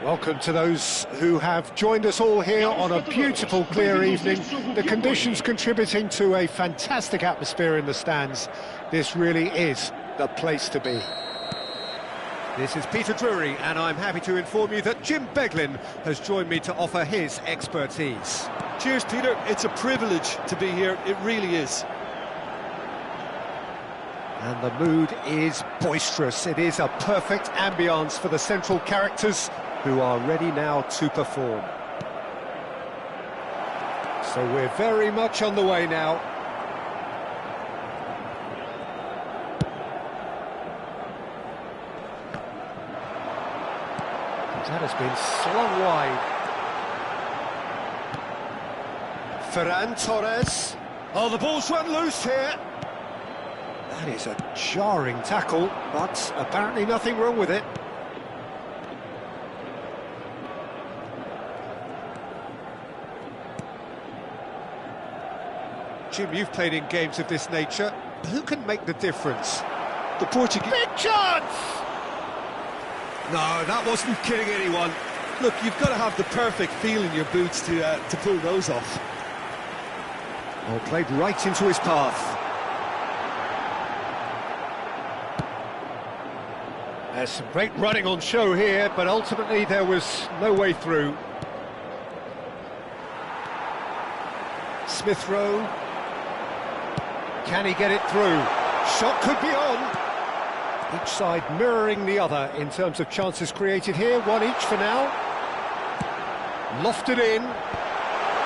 Welcome to those who have joined us all here on a beautiful, clear evening. The conditions contributing to a fantastic atmosphere in the stands. This really is the place to be. This is Peter Drury, and I'm happy to inform you that Jim Beglin has joined me to offer his expertise. Cheers, Peter. It's a privilege to be here. It really is. And the mood is boisterous. It is a perfect ambience for the central characters, who are ready now to perform. So we're very much on the way now. That has been slung wide. Ferran Torres. Oh, the ball's run loose here. That is a jarring tackle, but apparently nothing wrong with it. Jim, you've played in games of this nature. Who can make the difference? The Portuguese... Big chance! No, that wasn't kidding anyone. Look, you've got to have the perfect feel in your boots to pull those off. Oh, played right into his path. There's some great running on show here, but ultimately there was no way through. Smith Rowe. Can he get it through? Shot could be on. Each side mirroring the other in terms of chances created here. One each for now. Lofted in.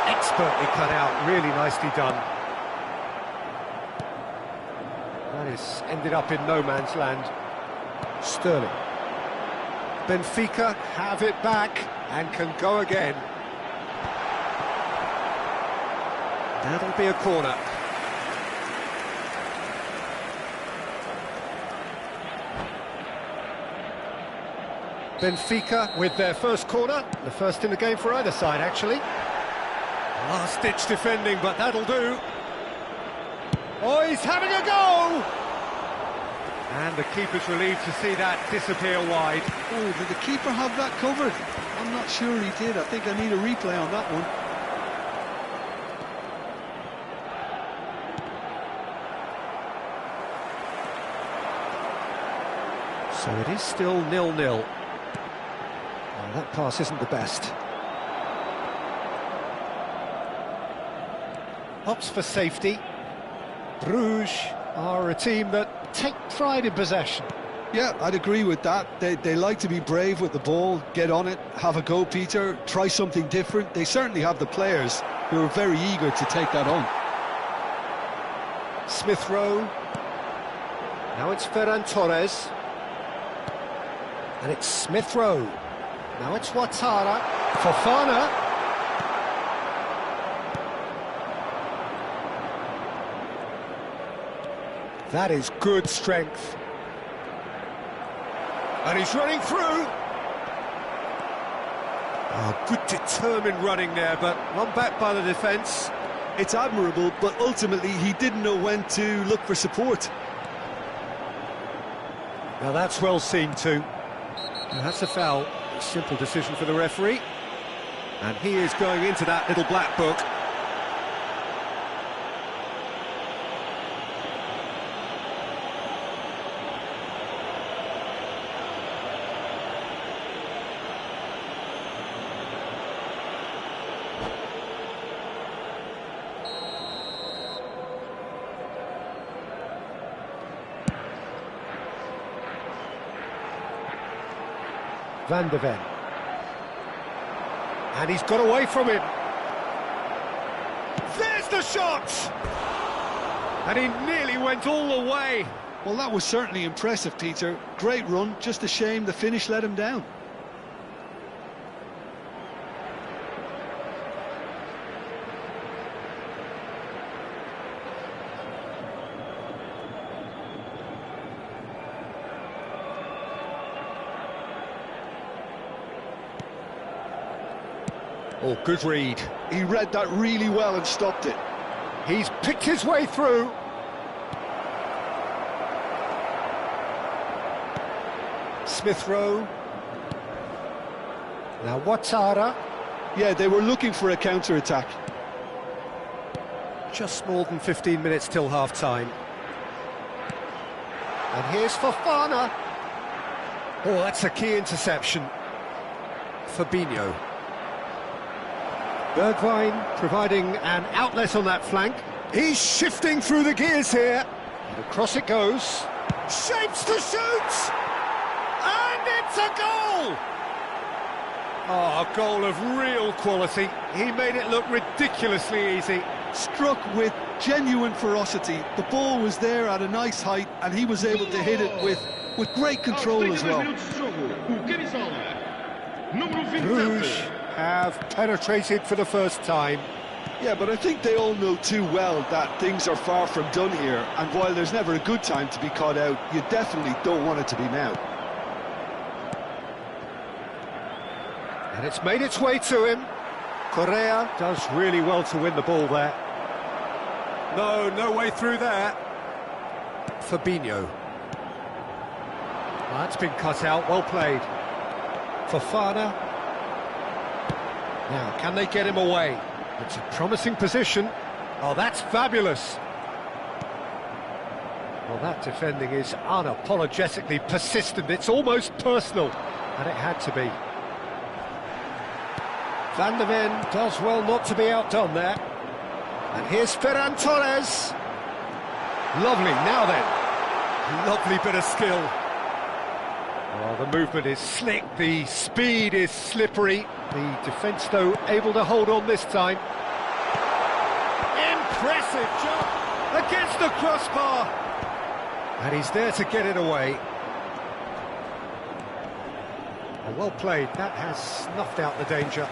Expertly cut out. Really nicely done. That is ended up in no man's land. Sterling. Benfica have it back and can go again. That'll be a corner. Benfica with their first corner, the first in the game for either side, actually. Last-ditch defending, but that'll do. Oh, he's having a go! And the keeper's relieved to see that disappear wide. Oh, did the keeper have that covered? I'm not sure he did. I think I need a replay on that one. So it is still 0-0. That pass isn't the best. Opts for safety. Bruges are a team that take pride in possession. Yeah, I'd agree with that. They like to be brave with the ball, get on it, have a go, Peter, try something different. They certainly have the players who are very eager to take that on. Smith Rowe. Now it's Ferran Torres. And it's Smith Rowe. Now it's Ouattara. Fofana. That is good strength. And he's running through. Oh, good determined running there, but run back by the defence. It's admirable, but ultimately he didn't know when to look for support. Now that's well seen too. And that's a foul. Simple decision for the referee. And he is going into that little black book. Van de Ven. And he's got away from him. There's the shot! And he nearly went all the way. Well, that was certainly impressive, Peter. Great run, just a shame the finish let him down. Oh, good read. He read that really well and stopped it. He's picked his way through. Smith Rowe. Now Ouattara. Yeah, they were looking for a counter-attack. Just more than 15 minutes till half-time. And here's Fofana. Oh, that's a key interception. Fabinho. Bergwijn providing an outlet on that flank. He's shifting through the gears here. And across it goes. Shapes to shoot! And it's a goal! Oh, a goal of real quality. He made it look ridiculously easy. Struck with genuine ferocity. The ball was there at a nice height, and he was able to hit it with great control as well. Bruges have penetrated for the first time. Yeah, but I think they all know too well that things are far from done here, and while there's never a good time to be caught out, you definitely don't want it to be now. And it's made its way to him. Correa does really well to win the ball there. No way through there. Fabinho. That's been cut out, well played. Fofana. Now, can they get him away? It's a promising position. Oh, that's fabulous. Well, that defending is unapologetically persistent. It's almost personal, and it had to be. Van der Ven does well not to be outdone there. And here's Ferran Torres. Lovely, now then. Lovely bit of skill. Oh, the movement is slick, the speed is slippery. The defence, though, able to hold on this time. Impressive jump against the crossbar. And he's there to get it away. Oh, well played, that has snuffed out the danger.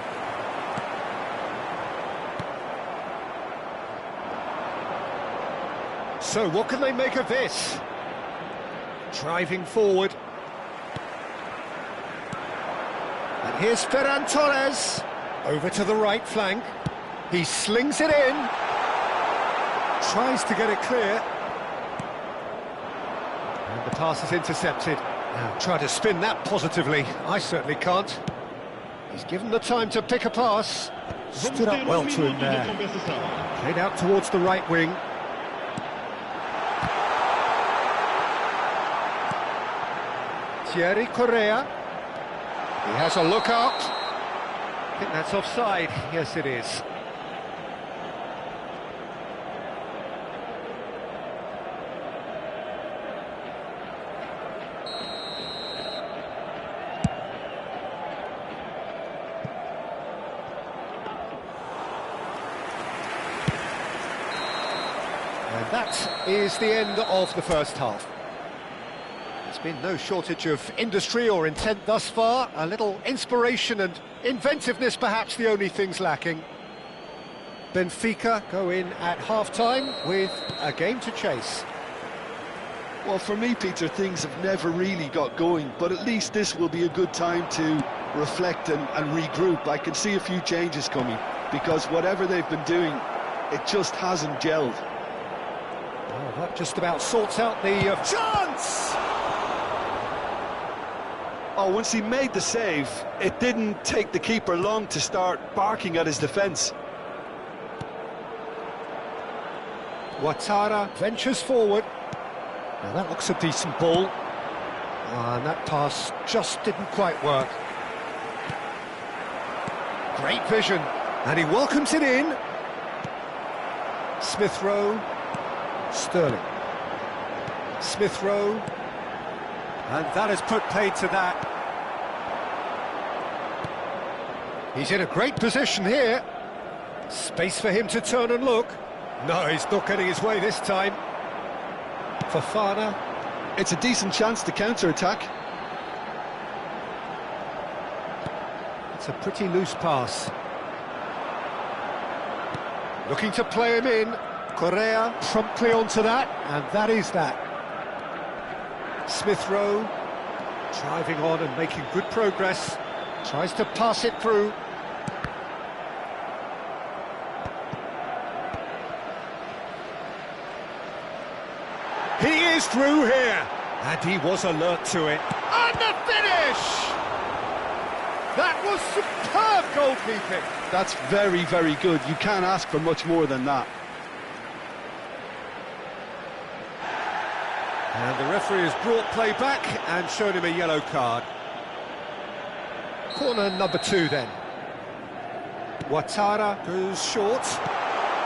So, what can they make of this? Driving forward. And here's Ferran Torres. Over to the right flank. He slings it in. Tries to get it clear. And the pass is intercepted. Now, try to spin that positively. I certainly can't. He's given the time to pick a pass. Stood up well to him there. Played out towards the right wing. Thierry Correa. He has a look up. I think that's offside. Yes, it is. And that is the end of the first half. There's been no shortage of industry or intent thus far. A little inspiration and inventiveness, perhaps the only things lacking. Benfica go in at half-time with a game to chase. Well, for me, Peter, things have never really got going, but at least this will be a good time to reflect and regroup. I can see a few changes coming, because whatever they've been doing, it just hasn't gelled. Oh, that just about sorts out the chance! Oh, once he made the save, it didn't take the keeper long to start barking at his defence. Ouattara ventures forward. Now that looks a decent ball. And that pass just didn't quite work. Great vision. And he welcomes it in. Smith Rowe. Sterling. Smith Rowe. And that has put paid to that. He's in a great position here. Space for him to turn and look. No, he's not getting his way this time. Fofana. It's a decent chance to counter-attack. It's a pretty loose pass. Looking to play him in. Correa promptly onto that, and that is that. Smith Rowe driving on and making good progress. Tries to pass it through. He is through here, and he was alert to it. And the finish! That was superb goalkeeping. That's very, very good. You can't ask for much more than that. And the referee has brought play back and shown him a yellow card. Corner number 2 then. Ouattara goes short.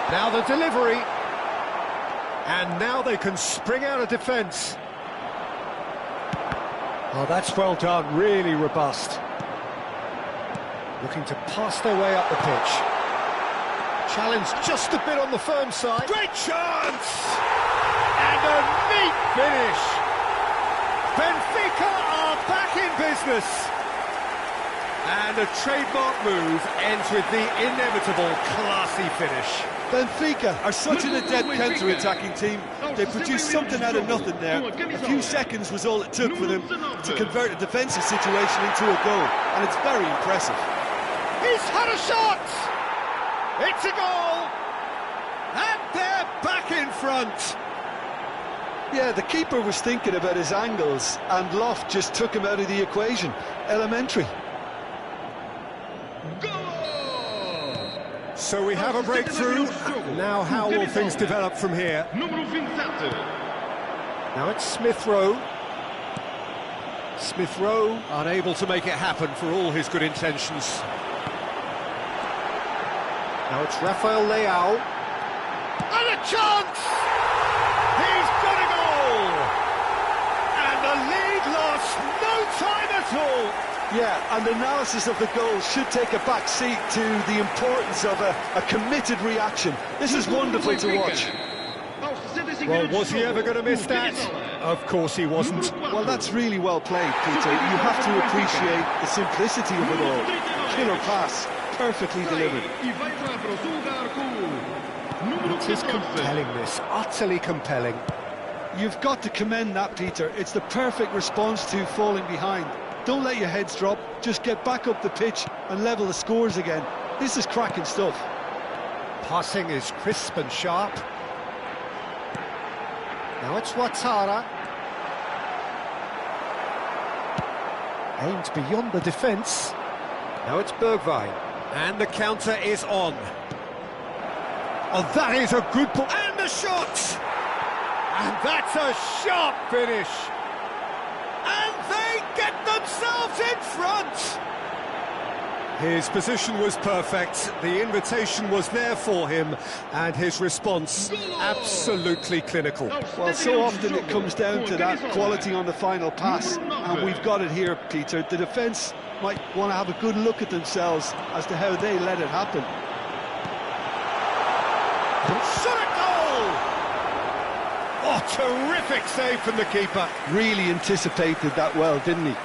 Now the delivery. And now they can spring out of defence. Oh, that's well done, really robust. Looking to pass their way up the pitch. Challenge just a bit on the firm side. Great chance! And a neat finish. Benfica are back in business. And a trademark move ends with the inevitable classy finish. Benfica are such an adept counter-attacking team. They produced something out of nothing there. A few seconds was all it took for them to convert a defensive situation into a goal, and it's very impressive. He's had a shot! It's a goal! And they're back in front! Yeah, the keeper was thinking about his angles, and Loft just took him out of the equation. Elementary. So we have a breakthrough. Now how will things develop from here? Now it's Smith Rowe. Smith Rowe unable to make it happen for all his good intentions. Now it's Rafael Leao. And a chance! He's got a goal! And the lead lost no time at all. Yeah, and the analysis of the goal should take a back seat to the importance of a committed reaction. This is wonderful to watch. Well, was he ever going to miss that? Of course he wasn't. Well, that's really well played, Peter. You have to appreciate the simplicity of it all. Killer pass, perfectly delivered. It is compelling, this. Utterly compelling. You've got to commend that, Peter. It's the perfect response to falling behind. Don't let your heads drop, just get back up the pitch and level the scores again. This is cracking stuff. Passing is crisp and sharp. Now it's Ouattara. Aimed beyond the defence. Now it's Bergwijn. And the counter is on. Oh, that is a good ball. And the shot! And that's a sharp finish. And they get themselves in front! His position was perfect, the invitation was there for him, and his response absolutely clinical. Well, so often it comes down to that quality on the final pass, and we've got it here, Peter. The defence might want to have a good look at themselves as to how they let it happen. Shot a goal! Oh, terrific save from the keeper. Really anticipated that well, didn't he?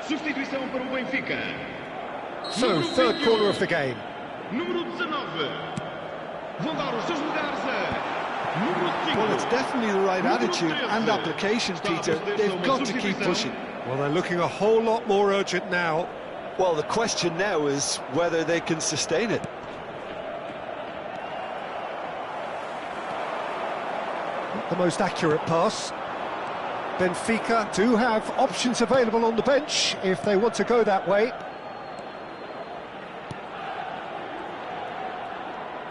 Substituição para o Benfica. So, third corner of the game. Número 19. Vão dar os seus lugares a número 5. Well, it's definitely the right attitude and application, Peter. They've got to keep pushing. Well, they're looking a whole lot more urgent now. Well, the question now is whether they can sustain it. Not the most accurate pass. Benfica do have options available on the bench if they want to go that way.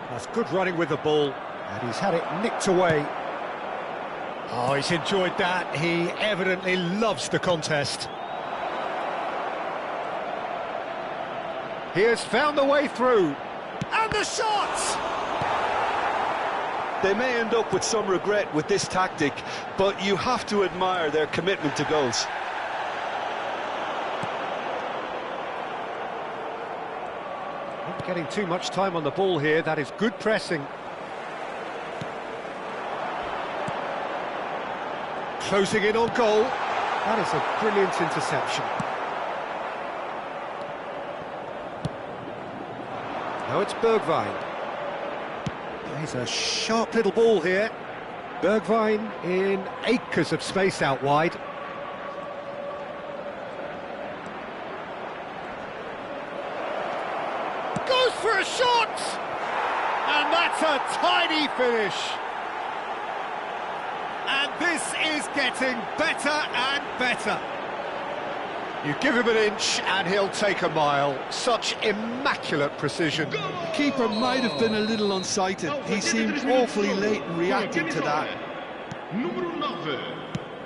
That's good running with the ball, and he's had it nicked away. Oh, he's enjoyed that. He evidently loves the contest. He has found the way through. And the shot! They may end up with some regret with this tactic, but you have to admire their commitment to goals. Not getting too much time on the ball here. That is good pressing. Closing in on goal. That is a brilliant interception. Now it's Bergwijn. He's a sharp little ball here. Bergwijn in acres of space out wide. Goes for a shot! And that's a tiny finish. And this is getting better and better. You give him an inch and he'll take a mile. Such immaculate precision. The keeper might have been a little unsighted. He seemed awfully late in reacting to that. Número 9.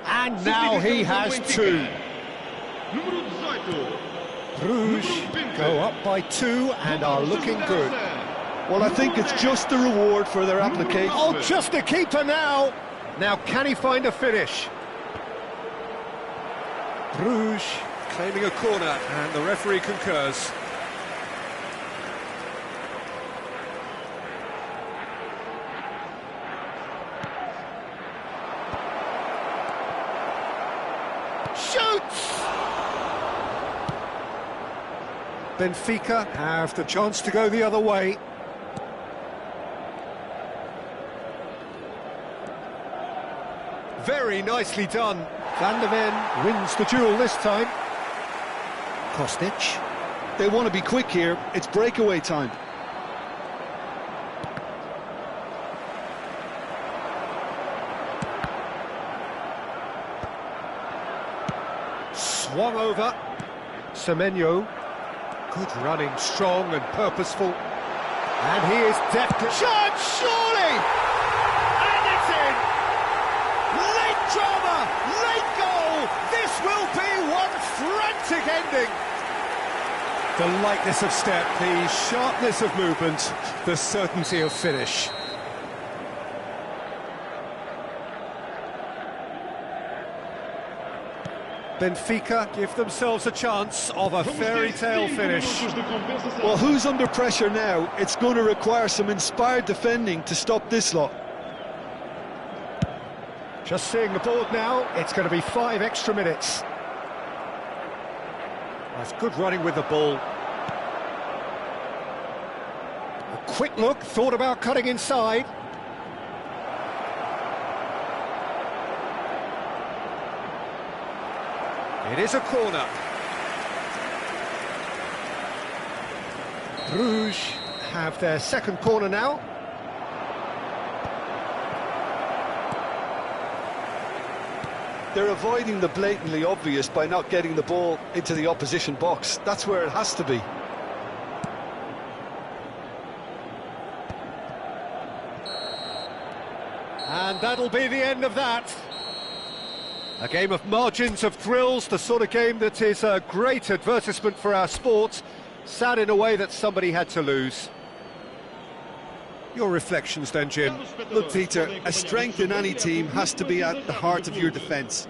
And now he has two. Número 18. Bruges go up by 2 and are looking good. Well, I think it's just the reward for their application. Oh, just a keeper now. Now, can he find a finish? Bruges claiming a corner, and the referee concurs. Shoots! Benfica have the chance to go the other way. Very nicely done. Van der Ven wins the duel this time. Kostic. They want to be quick here. It's breakaway time. Swung over. Semenyo. Good running, strong and purposeful. And he is deftly... Shot, surely! And it's in! Late drama, late goal! This will be one frantic ending! The lightness of step, the sharpness of movement, the certainty of finish. Benfica give themselves a chance of a fairy tale finish. Well, who's under pressure now? It's going to require some inspired defending to stop this lot. Just seeing the board now, it's going to be 5 extra minutes. That's good running with the ball. A quick look, thought about cutting inside. It is a corner. Bruges have their second corner now. They're avoiding the blatantly obvious by not getting the ball into the opposition box. That's where it has to be. And that'll be the end of that. A game of margins, of thrills, the sort of game that is a great advertisement for our sport. Sad in a way that somebody had to lose. Your reflections then, Jim? Look, Peter, a strength in any team has to be at the heart of your defence.